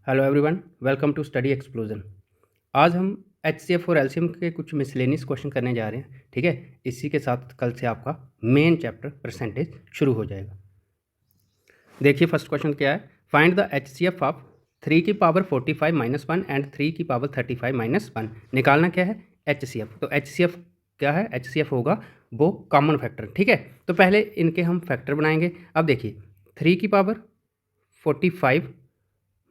Hello everyone, welcome to study explosion. आज हम HCF और एलसीएम के कुछ मिसलेनियस क्वेश्चन करने जा रहे हैं। ठीक है, इसी के साथ कल से आपका मेन चैप्टर परसेंटेज शुरू हो जाएगा। देखिए फर्स्ट क्वेश्चन क्या है, फाइंड द एचसीएफ ऑफ 3 की पावर 45 माइनस 1 एंड 3 की पावर 35 माइनस 1। निकालना क्या है, एचसीएफ। तो एचसीएफ क्या है, एचसीएफ होगा वो कॉमन फैक्टर। ठीक है, तो पहले इनके हम फैक्टर बनाएंगे। अब देखिए 3 की पावर 45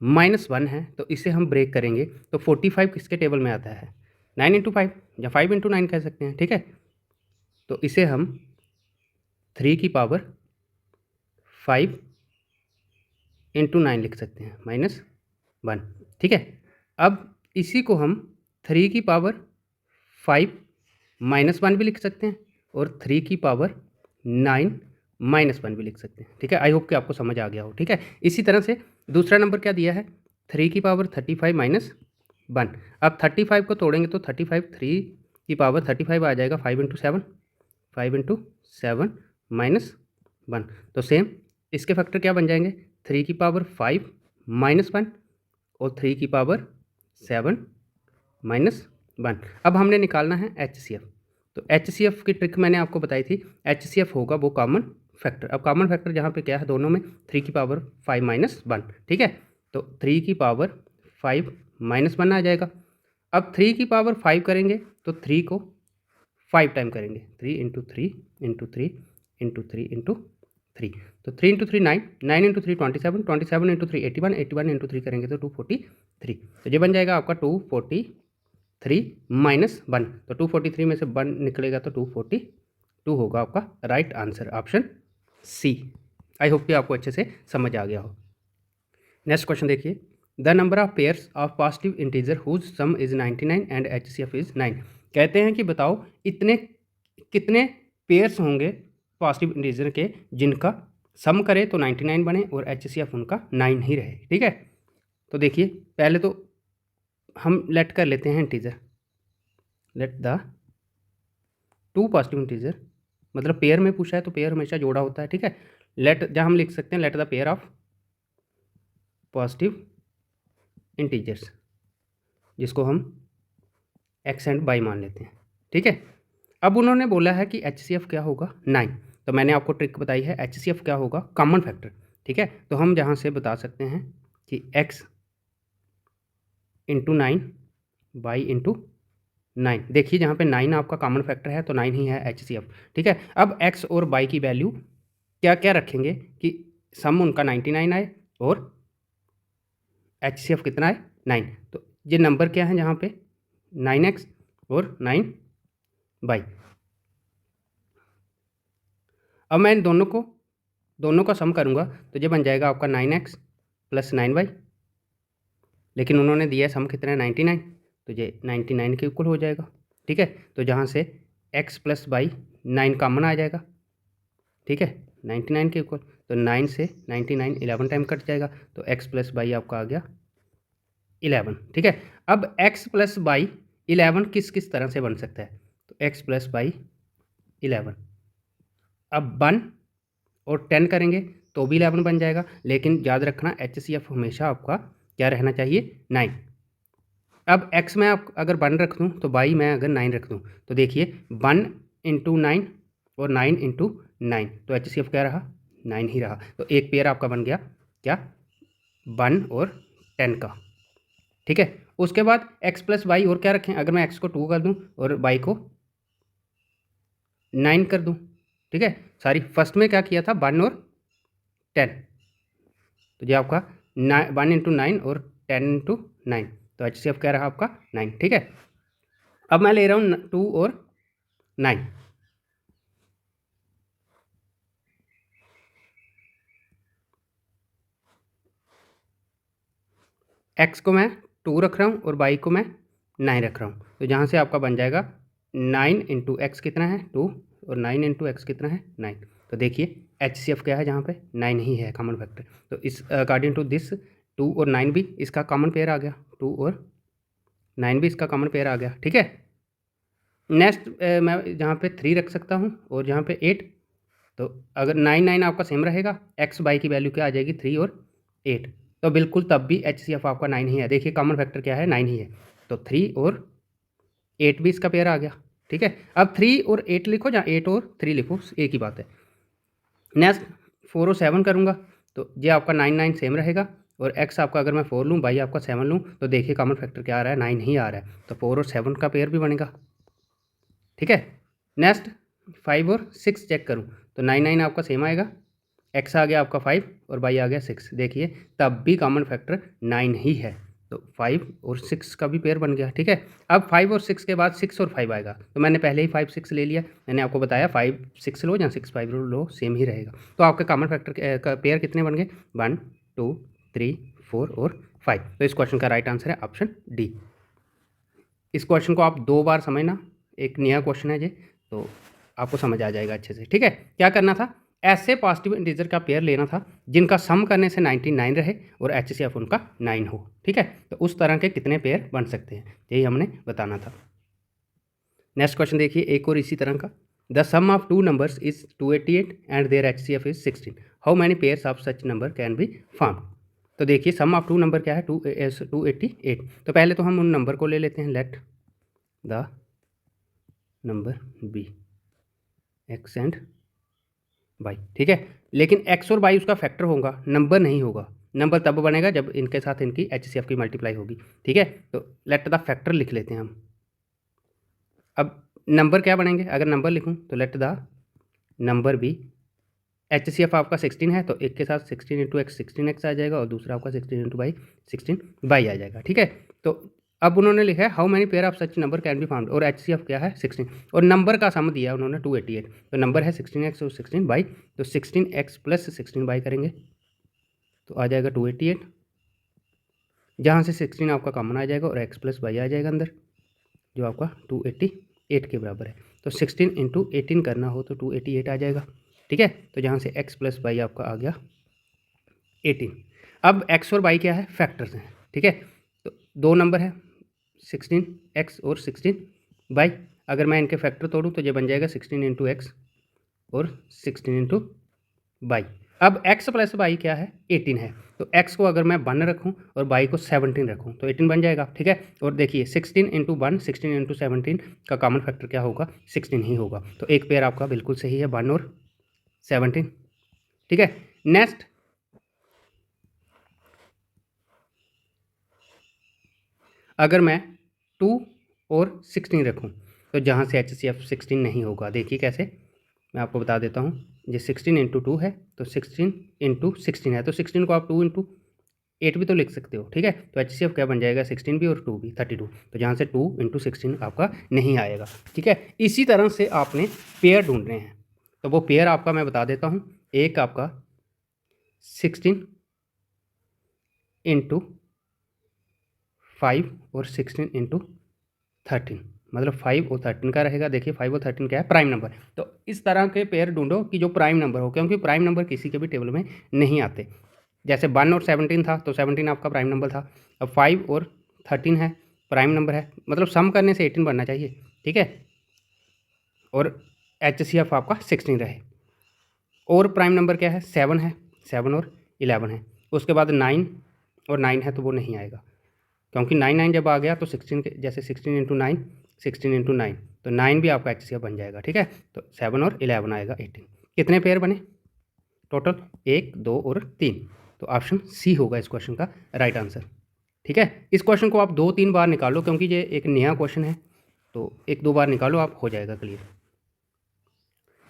-1 है, तो इसे हम ब्रेक करेंगे तो 45 किसके टेबल में आता है, 9 इंटू 5 या 5 इंटू 9 कह सकते हैं। ठीक है, तो इसे हम 3 की पावर 5 इंटू 9 लिख सकते हैं -1। ठीक है, अब इसी को हम 3 की पावर 5 -1 भी लिख सकते हैं और 3 की पावर 9 -1 भी लिख सकते हैं। ठीक है, आई होप कि आपको समझ आ गया हो। ठीक है, इसी तरह से दूसरा नंबर क्या दिया है, 3 की पावर 35 -1। अब 35 को तोड़ेंगे तो 35 3 की पावर 35 आ जाएगा 5 इंटू 7, 5 इंटू 7 -1। तो सेम इसके फैक्टर क्या बन जाएंगे, 3 की पावर 5 -1 और 3 की पावर 7 -1। अब हमने निकालना है एचसीएफ। तो एचसीएफ की ट्रिक मैंने आपको बताई थी, एचसीएफ होगा वो कॉमन फैक्टर। अब कॉमन फैक्टर जहाँ पे क्या है, दोनों में 3 की पावर 5 -1। ठीक है, तो 3 की पावर 5 -1 आ जाएगा। अब 3 की पावर 5 करेंगे तो 3 को 5 टाइम करेंगे, 3 इंटू 3 इंटू 3 इंटू 3 इंटू 3। तो 3 इंटू 3 9, 9 इंटू 3 27, 27 इंटू 3 81, 81 इंटू 3 करेंगे तो 243। तो ये बन जाएगा आपका 243 -1। तो 243 में से 1 निकलेगा तो 242 होगा आपका right answer, option C. I hope कि आपको अच्छे से समझ आ गया हो। नेक्स्ट क्वेश्चन देखिए, the number of pairs of positive integer whose sum is 99 and HCF is 9। कहते हैं कि बताओ इतने कितने पेयर्स होंगे पॉजिटिव इंटीजर के जिनका सम करे तो 99 बने और एचसीएफ उनका 9 ही रहे। ठीक है, तो देखिए पहले तो हम लेट कर लेते हैं integer, let the 2 positive integer, मतलब पेयर में पूछा है तो पेयर हमेशा जोड़ा होता है। ठीक है, लेट जहाँ हम लिख सकते हैं let the pair of positive integers, जिसको हम एक्स एंड बाई मान लेते हैं। ठीक है, अब उन्होंने बोला है कि एचसीएफ क्या होगा 9। तो मैंने आपको ट्रिक बताई है, एचसीएफ क्या होगा कॉमन फैक्टर। ठीक है, तो हम जहाँ से बता सकते हैं कि x इंटू 9 बाई इंटू 9। देखिए जहाँ पे 9 आपका कॉमन फैक्टर है तो 9 ही है एचसीएफ। ठीक है, अब x और बाई की वैल्यू क्या क्या रखेंगे कि सम उनका 99 आए और एचसीएफ कितना है 9। तो ये नंबर क्या है जहाँ पे 9x और 9y। अब मैं इन दोनों का सम करूँगा तो ये बन जाएगा आपका 9x प्लस 9y, लेकिन उन्होंने दिया है सम कितना है 99, तो ये 99 के इक्वल हो जाएगा। ठीक है, तो जहाँ से x प्लस बाई 9 कॉमन आ जाएगा। ठीक है, 99 के इक्वल, तो 9 से 99 11 टाइम कट जाएगा, तो x प्लस बाई आपका आ गया 11। ठीक है, अब x प्लस बाई 11 किस किस तरह से बन सकता है, तो x प्लस बाई 11, अब 1 और 10 करेंगे तो भी 11 बन जाएगा, लेकिन याद रखना एचसीएफ हमेशा आपका क्या रहना चाहिए 9। अब x में आप अगर 1 रख दूँ तो बाई मैं अगर 9 रख दूँ तो देखिए 1 इंटू 9 और 9 इंटू 9, तो एचसीएफ क्या रहा 9 ही रहा। तो एक पेयर आपका बन गया क्या 1 और 10 का। ठीक है, उसके बाद x प्लस बाई और क्या रखें, अगर मैं x को 2 कर दूँ और बाई को 9 कर दूँ। ठीक है, सॉरी फर्स्ट में क्या किया था 1 और 10, तो ये आपका 1 इंटू 9 और 10 इंटू 9, तो एचसीएफ क्या रहा आपका 9। ठीक है, अब मैं ले रहा हूँ 2 और 9। x को मैं 2 रख रहा हूँ और y को मैं 9 रख रहा हूँ, तो जहाँ से आपका बन जाएगा 9 इंटू एक्स कितना है 2 और 9 इंटू एक्स कितना है 9। तो देखिए एचसीएफ क्या है जहाँ पे 9 ही है कॉमन फैक्टर, तो इस अकॉर्डिंग टू दिस 2 और 9 भी इसका कॉमन पेयर आ गया, 2 और 9 भी इसका कॉमन पेयर आ गया। ठीक है, नेक्स्ट मैं जहाँ पे 3 रख सकता हूँ और जहाँ पे 8, तो अगर 9 9 आपका सेम रहेगा, एक्स बाई की वैल्यू क्या आ जाएगी 3 और 8, तो बिल्कुल तब भी HCF आपका 9 ही है। देखिए कॉमन फैक्टर क्या है, 9 ही है, तो 3 और 8 भी इसका पेयर आ गया, ठीक है। अब 3 और 8 लिखो या 8 और 3 लिखो, एक ही बात है। नेक्स्ट 4 और 7 करूँगा तो ये आपका 9 9 सेम रहेगा, और x आपका अगर मैं 4 लूँ, y आपका 7 लूँ, तो देखिए कॉमन फैक्टर क्या आ रहा है, 9 ही आ रहा है, तो 4 और 7 का पेयर भी बनेगा, ठीक है। नेक्स्ट 5 और 6 चेक करूँ तो 9 9 आपका सेम आएगा, x आ गया आपका 5 और y आ गया 6, देखिए तब भी कॉमन फैक्टर 9 ही है, तो 5 और 6 का भी पेयर बन गया, ठीक है। अब 5 और 6 के बाद 6 और 5 आएगा, तो मैंने पहले ही 5 6 ले लिया, मैंने आपको बताया 5 6 लो या 6 5 लो, सेम ही रहेगा। तो आपके कॉमन फैक्टर का पेयर कितने बन गए, 1 2 3 4 और 5। तो इस क्वेश्चन का राइट आंसर है ऑप्शन डी। इस क्वेश्चन को आप 2 बार समझना, एक नया क्वेश्चन है ये, तो आपको समझ आ जाएगा अच्छे से, ठीक है। क्या करना था, ऐसे पॉजिटिव इंटीजर का पेयर लेना था जिनका सम करने से 99 रहे और HCF उनका 9 हो, ठीक है। तो उस तरह के कितने पेयर बन सकते हैं, यही हमने बताना था। नेक्स्ट क्वेश्चन देखिए, एक और इसी तरह का, the sum of two numbers is 288 and their HCF is 16, how many pairs of such number can be formed. तो देखिए सम ऑफ टू नंबर क्या है, 288। तो पहले तो हम उन नंबर को ले लेते हैं, let the number be X and Y, ठीक है। लेकिन एक्स और वाई उसका फैक्टर होगा, नंबर नहीं होगा। नंबर तब बनेगा जब इनके साथ इनकी HCF की मल्टीप्लाई होगी, ठीक है। तो लेट द फैक्टर लिख लेते हैं हम। अब नंबर क्या बनेंगे, अगर नंबर लिखूं तो let the number be, HCF आपका 16 है, तो एक के साथ 16 इंटू एक्स 16x आ जाएगा, और दूसरा आपका 16 इंटू वाई 16y आ जाएगा, ठीक है। तो अब उन्होंने लिखा है how many pair of such number can be found, और HCF क्या है 16, और नंबर का सम दिया उन्होंने 288, तो नंबर है 16x और 16y, तो 16x प्लस 16y करेंगे तो आ जाएगा 288, जहाँ से 16 आपका कॉमन आ जाएगा और x प्लस वाई आ जाएगा अंदर, जो आपका 288 के बराबर है। तो 16 इंटू 18 करना हो तो 288 आ जाएगा, ठीक है। तो जहाँ से x प्लस वाई आपका आ गया 18। अब x और y क्या है, फैक्टर्स हैं, ठीक है। तो दो नंबर है 16x और 16y, अगर मैं इनके फैक्टर तोड़ूँ तो ये बन जाएगा 16 इंटू एक्स और 16 इंटू वाई। अब x प्लस वाई क्या है, 18 है, तो x को अगर मैं 1 रखूँ और y को 17 रखूँ तो 18 बन जाएगा, ठीक है। और देखिए 16 इंटू 1 16 इंटू 17 का कॉमन फैक्टर क्या होगा, 16 ही होगा, तो एक पेयर आपका बिल्कुल सही है, 1 और 17, ठीक है। नेक्स्ट अगर मैं 2 और 16 रखूँ तो जहाँ से HCF 16 नहीं होगा, देखिए कैसे, मैं आपको बता देता हूँ। ये 16 इंटू 2 है, तो 16 इंटू 16 है, तो 16 को आप 2 इंटू 8 भी तो लिख सकते हो, ठीक है। तो HCF क्या बन जाएगा, 16 भी और 2 भी 32, तो जहाँ से 2 इंटू 16 आपका नहीं आएगा, ठीक है। इसी तरह से आपने पेयर ढूंढने हैं, तो वो पेयर आपका मैं बता देता हूँ। एक आपका 16 इंटू 5 और 16 इंटू 13, मतलब 5 और 13 का रहेगा। देखिए 5 और 13 क्या है, प्राइम नंबर। तो इस तरह के पेयर ढूंढो कि जो प्राइम नंबर हो, क्योंकि प्राइम नंबर किसी के भी टेबल में नहीं आते। जैसे 1 और 17 था, तो 17 आपका प्राइम नंबर था। अब 5 और 13 है, प्राइम नंबर है, मतलब सम करने से 18 बनना चाहिए, ठीक है। और HCF आपका 16 रहे। और प्राइम नंबर क्या है, 7 है, 7 और 11 है। उसके बाद 9 और 9 है, तो वो नहीं आएगा, क्योंकि 9 9 जब आ गया तो 16 के जैसे 16 इंटू 9 16 इंटू 9, तो 9 भी आपका HCF बन जाएगा, ठीक है। तो 7 और 11 आएगा 18। कितने पेयर बने टोटल, 1 2 और 3, तो ऑप्शन सी होगा इस क्वेश्चन का राइट आंसर, ठीक है। इस क्वेश्चन को आप 2 3 बार निकालो, क्योंकि ये एक नया क्वेश्चन है, तो 1 2 बार निकालो, आप हो जाएगा क्लियर।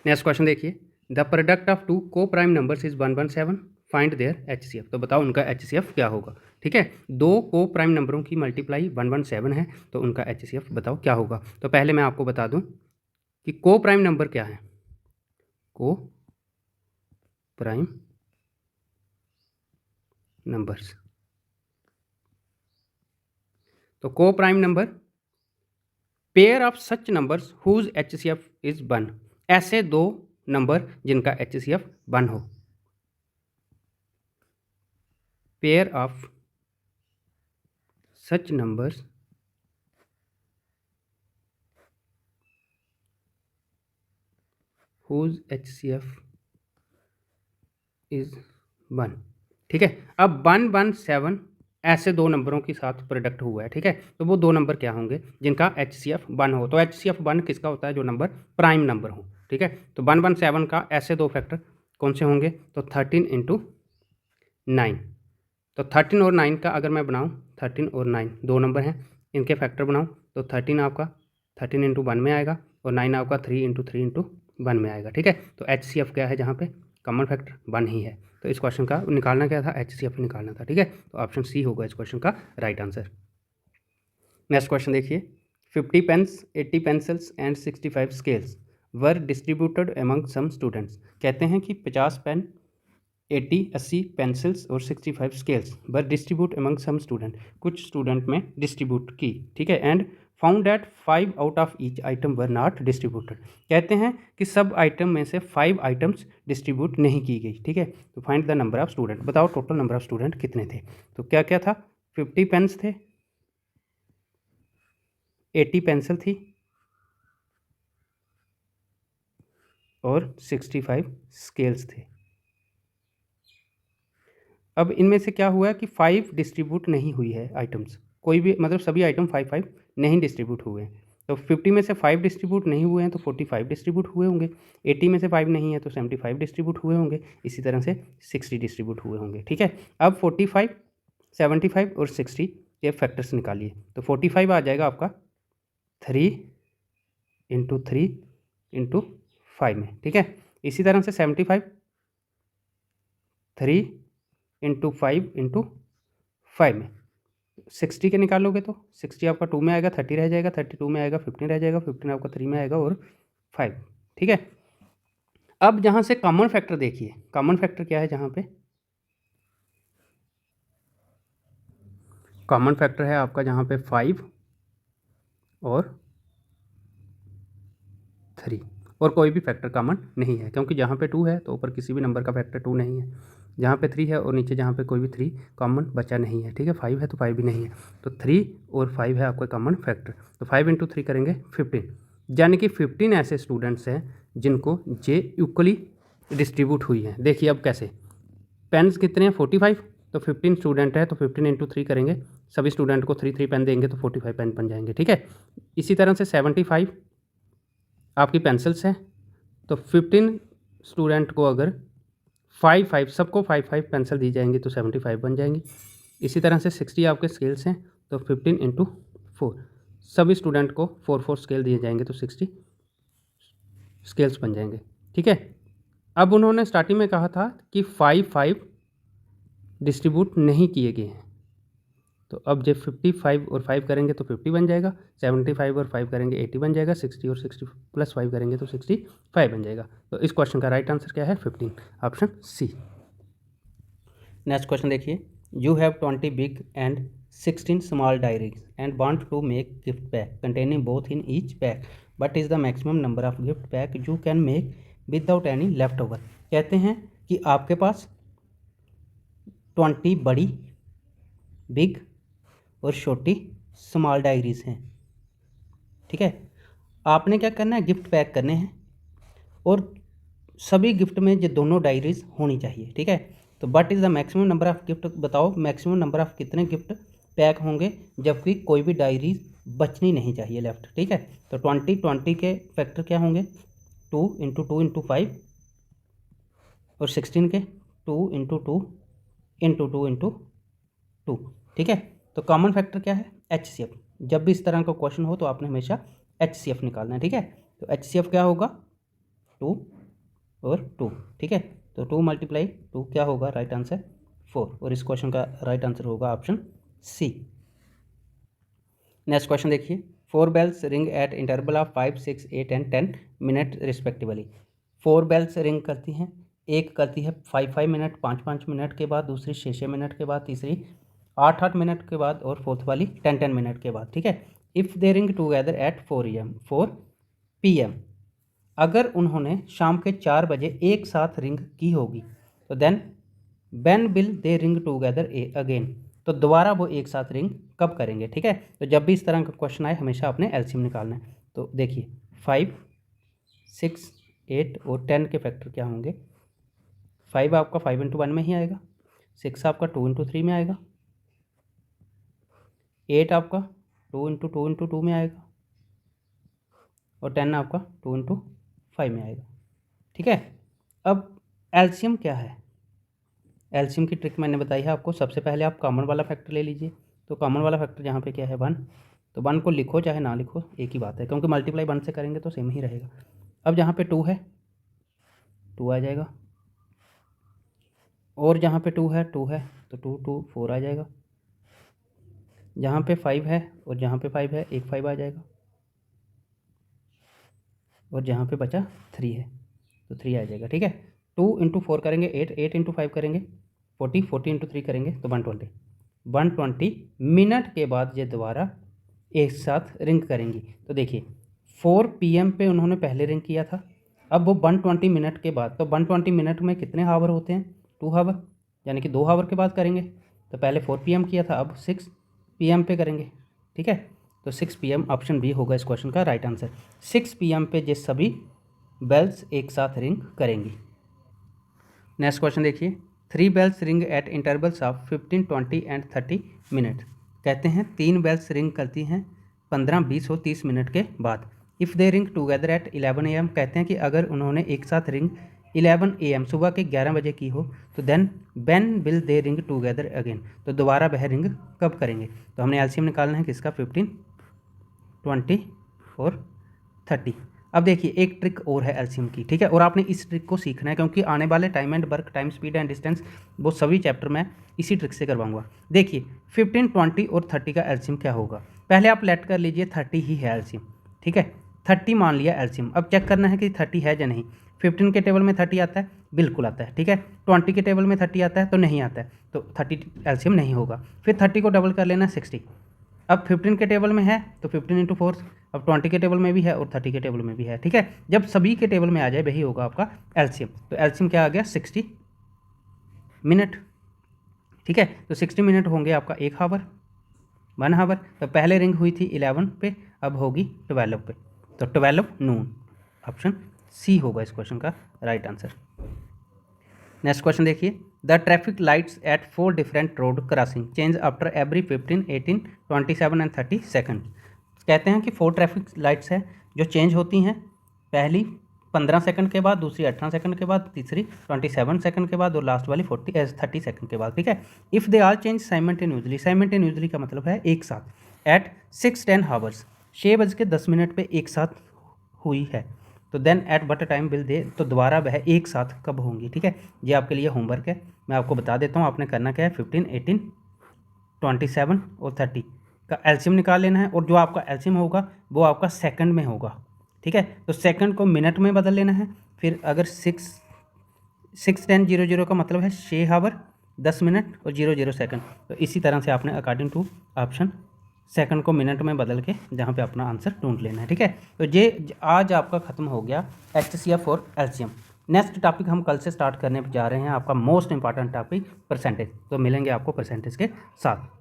नेक्स्ट क्वेश्चन देखिए, the product of two coprime numbers is 117, find their HCF। तो बताओ उनका HCF क्या होगा, ठीक है। दो को प्राइम नंबरों की मल्टीप्लाई 117 है, तो उनका HCF बताओ क्या होगा। तो पहले मैं आपको बता दूं कि को प्राइम नंबर क्या है, को प्राइम नंबर्स, तो coprime number pair of such numbers whose HCF is 1, ऐसे दो नंबर जिनका HCF 1 हो। Pair of such numbers whose HCF is 1, ठीक है। अब 117 ऐसे दो नंबरों के साथ प्रोडक्ट हुआ है, ठीक है। तो वो दो नंबर क्या होंगे जिनका HCF 1 हो। तो HCF 1 किसका होता है, जो नंबर प्राइम नंबर हो, ठीक है। तो 117 का ऐसे दो फैक्टर कौन से होंगे, तो 13 × 9। तो 13 और 9 का अगर मैं बनाऊँ, 13 और 9 दो नंबर हैं, इनके फैक्टर बनाऊँ तो 13 आपका 13 × 1 में आएगा और 9 आपका 3 × 3 × 1 में आएगा, ठीक है। तो HCF क्या है, जहाँ पे कॉमन फैक्टर 1 ही है। तो इस क्वेश्चन का निकालना क्या था, HCF निकालना था, ठीक है। तो ऑप्शन सी होगा इस क्वेश्चन का राइट आंसर। नेक्स्ट क्वेश्चन देखिए, 50 pens, 80 pencils and 65 scales were distributed among some students. कहते हैं कि 50 पेन, 80 पेंसिल्स और 65 scales were distribute among some student, कुछ स्टूडेंट में डिस्ट्रीब्यूट की, ठीक है। And found that 5 out of each item were not distributed. कहते हैं कि सब आइटम में से 5 आइटम्स डिस्ट्रीब्यूट नहीं की गई, ठीक है। तो find the number of student, बताओ टोटल नंबर ऑफ स्टूडेंट कितने थे। तो क्या क्या था, 50 पेन्स थे, 80 पेंसिल थी और 65 स्केल्स थे। अब इनमें से क्या हुआ है कि 5 डिस्ट्रीब्यूट नहीं हुई है आइटम्स, कोई भी मतलब सभी आइटम 5 नहीं डिस्ट्रीब्यूट हुए हैं। तो 50 में से 5 डिस्ट्रीब्यूट नहीं हुए हैं तो 45 डिस्ट्रीब्यूट हुए होंगे, 80 में से 5 नहीं है तो 75 डिस्ट्रीब्यूट हुए होंगे, इसी तरह से 60 डिस्ट्रीब्यूट हुए होंगे, ठीक है। अब 45, 75 और 60 ये फैक्टर्स निकालिए। तो 45 आ जाएगा आपका 3 × 3 × 5 में, ठीक है। इसी तरह से 75 3 × 5 × 5 में। 60 के निकालोगे तो 60 आपका 2 में आएगा, 30 रह जाएगा, 32 में आएगा, 15 रह जाएगा, 15 आपका 3 में आएगा और 5, ठीक है। अब जहाँ से कॉमन फैक्टर देखिए, कॉमन फैक्टर क्या है, जहाँ पे कॉमन फैक्टर है आपका जहाँ पे 5 और 3 और कोई भी फैक्टर कॉमन नहीं है, क्योंकि जहाँ पे 2 है तो ऊपर किसी भी नंबर का फैक्टर 2 नहीं है, जहाँ पे 3 है और नीचे जहाँ पे कोई भी 3 कॉमन बचा नहीं है, ठीक है। 5 है तो 5 भी नहीं है, तो 3 और 5 है आपका कॉमन फैक्टर। तो 5 × 3 करेंगे 15, यानी कि 15 ऐसे स्टूडेंट्स हैं जिनको जे इक्वली डिस्ट्रीब्यूट हुई है। देखिए अब कैसे, पेन्स कितने हैं 45, तो 15 स्टूडेंट है तो 15 × 3 करेंगे, सभी स्टूडेंट को 3 पेन देंगे तो 45 पेन बन जाएंगे, ठीक है। इसी तरह से 75 आपकी पेंसिल्स हैं, तो 15 स्टूडेंट को अगर 5 सबको 5 पेंसिल दी जाएंगी तो 75 बन जाएंगी। इसी तरह से 60 आपके स्केल्स हैं, तो 15 × 4 सभी स्टूडेंट को 4 स्केल दिए जाएंगे तो 60 स्केल्स बन जाएंगे, ठीक है। अब उन्होंने स्टार्टिंग में कहा था कि 5 डिस्ट्रीब्यूट नहीं किए गए हैं, तो अब जब 55 और 5 करेंगे तो 50 बन जाएगा, 75 और 5 करेंगे 80 बन जाएगा, 60 और 60 + 5 करेंगे तो 65 बन जाएगा। तो इस क्वेश्चन का राइट आंसर क्या है, 15, ऑप्शन सी। नेक्स्ट क्वेश्चन देखिए, you have 20 big and 16 small diaries and want to make gift pack containing both in each pack, but is the maximum number of gift pack you can make without any left over. कहते हैं कि आपके पास 20 बड़ी big और छोटी small diaries हैं, ठीक है। आपने क्या करना है, गिफ्ट पैक करने हैं और सभी गिफ्ट में ये दोनों डायरीज होनी चाहिए, ठीक है। तो but is the maximum number of gift, बताओ मैक्सिमम नंबर ऑफ कितने गिफ्ट पैक होंगे जबकि कोई भी डायरीज बचनी नहीं चाहिए लेफ्ट, ठीक है। तो 20 के फैक्टर क्या होंगे, 2 × 2 × 5 और 16 के 2 × 2 × 2 × 2, ठीक है। तो कॉमन फैक्टर क्या है, HCF। जब भी इस तरह का क्वेश्चन हो तो आपने हमेशा HCF निकालना है, ठीक है। तो HCF क्या होगा, 2 और 2, ठीक है। तो 2 × 2 क्या होगा, राइट आंसर 4, और इस क्वेश्चन का राइट आंसर होगा ऑप्शन सी। नेक्स्ट क्वेश्चन देखिए, 4 bells ring at interval of 5, 6, 8 and 10 minute respectively. 4 bells ring करती हैं, एक करती है 5 मिनट 5 मिनट के बाद, दूसरी 6 मिनट के बाद, तीसरी 8 मिनट के बाद और फोर्थ वाली 10 मिनट के बाद, ठीक है। If they ring together at 4 PM, अगर उन्होंने शाम के 4 बजे एक साथ रिंग की होगी तो then when will they ring together again, तो दोबारा वो एक साथ रिंग कब करेंगे, ठीक है। तो जब भी इस तरह का क्वेश्चन आए हमेशा आपने एलसीएम निकालना है। तो देखिए 5, 6, 8 और 10 के फैक्टर क्या होंगे, 5 आपका 5 × 1 में ही आएगा, 6 आपका 2 इंटू 3 में आएगा, 8 आपका 2 इंटू 2 इंटू 2 में आएगा, और 10 आपका 2 इंटू 5 में आएगा। ठीक है, अब एलसीएम क्या है? एलसीएम की ट्रिक मैंने बताई है आपको। सबसे पहले आप कॉमन वाला फैक्टर ले लीजिए। तो कॉमन वाला फैक्टर यहाँ पे क्या है 1, तो 1 को लिखो चाहे ना लिखो एक ही बात है, क्योंकि मल्टीप्लाई 1 से करेंगे तो सेम ही रहेगा। अब जहाँ पे 2 है 2 आ जाएगा, और जहाँ पे 2 है तो 2 2 4 आ जाएगा। जहाँ पे 5 है और जहाँ पे 5 है एक 5 आ जाएगा, और जहाँ पे बचा 3 है तो 3 आ जाएगा। ठीक है, 2 इंटू 4 करेंगे 8, 8 इंटू 5 करेंगे 40, 40 इंटू 3 करेंगे तो 120 मिनट के बाद ये दोबारा एक साथ रिंग करेंगी। तो देखिए 4 PM पे उन्होंने पहले रिंग किया था, अब वो 120 मिनट के बाद, तो 120 मिनट में कितने हावर होते हैं? 2 हावर, यानी कि 2 हावर के बाद करेंगे। तो पहले 4 PM किया था, अब 6 PM पे करेंगे। ठीक है, तो 6 PM ऑप्शन बी होगा इस क्वेश्चन का राइट आंसर। 6 PM पे ये सभी बेल्स एक साथ रिंग करेंगी। नेक्स्ट क्वेश्चन देखिए, 3 bells ring at intervals of 15, 20 and 30 minute. कहते हैं 3 बेल्स रिंग करती हैं 15, 20 और 30 मिनट के बाद। If they ring together at 11 AM, कहते हैं कि अगर उन्होंने एक साथ रिंग 11 AM सुबह के 11 बजे की हो तो then when will they ring together again, तो दोबारा वह रिंग कब करेंगे? तो हमने एलसीएम निकालना है किसका? 15, 20 और 30। अब देखिए एक ट्रिक और है एलसीएम की। ठीक है, और आपने इस ट्रिक को सीखना है, क्योंकि आने वाले time and work, time speed and distance, वो सभी चैप्टर मैं इसी ट्रिक से करवाऊंगा। देखिए 15, 20 और 30 का एलसीएम क्या होगा? पहले आप लेट कर लीजिए 30 ही है एलसीएम। ठीक है, 30 मान लिया एलसीएम। अब चेक करना है कि 30 है या नहीं। 15 के टेबल में 30 आता है, बिल्कुल आता है। ठीक है, 20 के टेबल में 30 आता है तो नहीं आता है, तो 30 एलसीएम नहीं होगा। फिर 30 को डबल कर लेना 60। अब 15 के टेबल में है तो 15 इंटू 4, अब 20 के टेबल में भी है और 30 के टेबल में भी है। ठीक है, जब सभी के टेबल में आ जाए वही होगा आपका एलसीएम। तो एलसीएम क्या आ गया? 60 मिनट। ठीक है, तो 60 मिनट होंगे आपका 1 हावर, 1 हावर। तो पहले रिंग हुई थी 11 पे, अब होगी 12 पे, तो 12 नून। ऑप्शन सी होगा इस क्वेश्चन का राइट आंसर। नेक्स्ट क्वेश्चन देखिए, the traffic lights at 4 different road crossing change after every 15, 18, 27 and 30 second. कहते हैं कि 4 ट्रैफिक लाइट्स हैं जो चेंज होती हैं, पहली 15 सेकंड के बाद, दूसरी 18 सेकंड के बाद, तीसरी 27 सेकंड के बाद और लास्ट वाली 30 सेकंड के बाद। ठीक है, if they all change simultaneously, simultaneously का मतलब है एक साथ, एट 6:10 हावर्स, 6:10 पे एक साथ हुई है, तो then at what time will they, तो दोबारा वह एक साथ कब होंगी? ठीक है, ये आपके लिए होमवर्क है, मैं आपको बता देता हूँ। आपने करना क्या है, 15, 18, 27 और 30 का एलसीएम निकाल लेना है, और जो आपका एलसीएम होगा वो आपका सेकंड में होगा। ठीक है, तो सेकंड को मिनट में बदल लेना है। फिर अगर 6:10:00 का मतलब है 6 हावर 10 मिनट और 00 सेकंड, तो इसी तरह से आपने अकॉर्डिंग टू ऑप्शन सेकंड को मिनट में बदल के जहाँ पे अपना आंसर ढूंढ लेना है। ठीक है, तो ये आज आपका खत्म हो गया HCF और एलसीएम। नेक्स्ट टॉपिक हम कल से स्टार्ट करने जा रहे हैं, आपका मोस्ट इंपॉर्टेंट टॉपिक परसेंटेज। तो मिलेंगे आपको परसेंटेज के साथ।